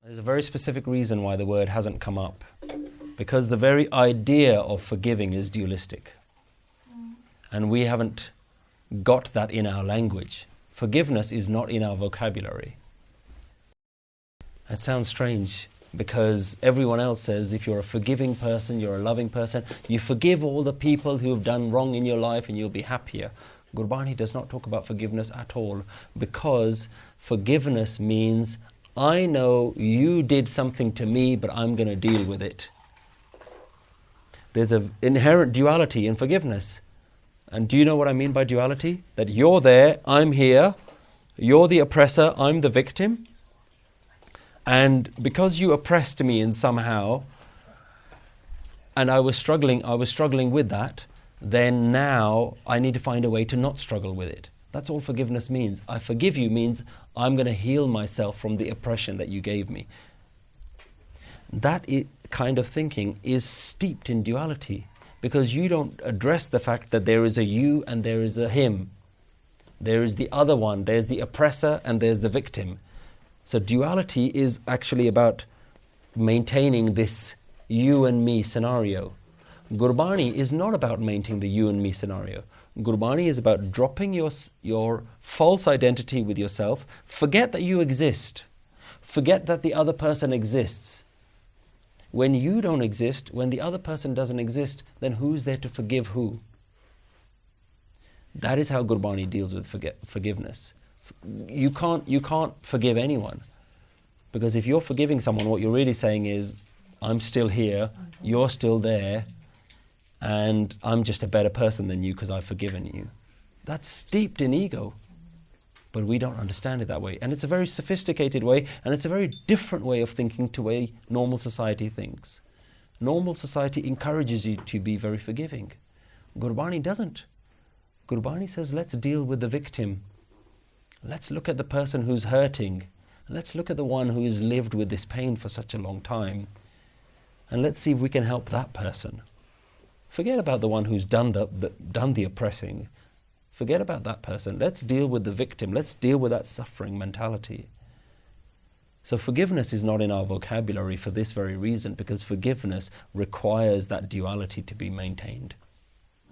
There's a very specific reason why the word hasn't come up. Because the very idea of forgiving is dualistic. And we haven't got that in our language. Forgiveness is not in our vocabulary. It sounds strange because everyone else says if you're a forgiving person, you're a loving person, you forgive all the people who have done wrong in your life and you'll be happier. Gurbani does not talk about forgiveness at all, because forgiveness means I know you did something to me, but I'm going to deal with it. There's an inherent duality in forgiveness. And do you know what I mean by duality? That you're there, I'm here, you're the oppressor, I'm the victim. And because you oppressed me in somehow, and I was struggling with that, then now I need to find a way to not struggle with it. That's all forgiveness means. I forgive you means I'm going to heal myself from the oppression that you gave me. That kind of thinking is steeped in duality, because you don't address the fact that there is a you and there is a him. There is the other one, there's the oppressor and there's the victim. So duality is actually about maintaining this you and me scenario. Gurbani is not about maintaining the you and me scenario. Gurbani is about dropping your false identity with yourself. Forget that you exist. Forget that the other person exists. When you don't exist, when the other person doesn't exist, then who's there to forgive who? That is how Gurbani deals with forgiveness. You can't forgive anyone. Because if you're forgiving someone, what you're really saying is, I'm still here, you're still there, and I'm just a better person than you because I've forgiven you. That's steeped in ego. But we don't understand it that way. And it's a very sophisticated way, and it's a very different way of thinking to the way normal society thinks. Normal society encourages you to be very forgiving. Gurbani doesn't. Gurbani says, let's deal with the victim. Let's look at the person who's hurting. Let's look at the one who has lived with this pain for such a long time. And let's see if we can help that person. Forget about the one who's done the oppressing. Forget about that person. Let's deal with the victim. Let's deal with that suffering mentality. So forgiveness is not in our vocabulary for this very reason, because forgiveness requires that duality to be maintained.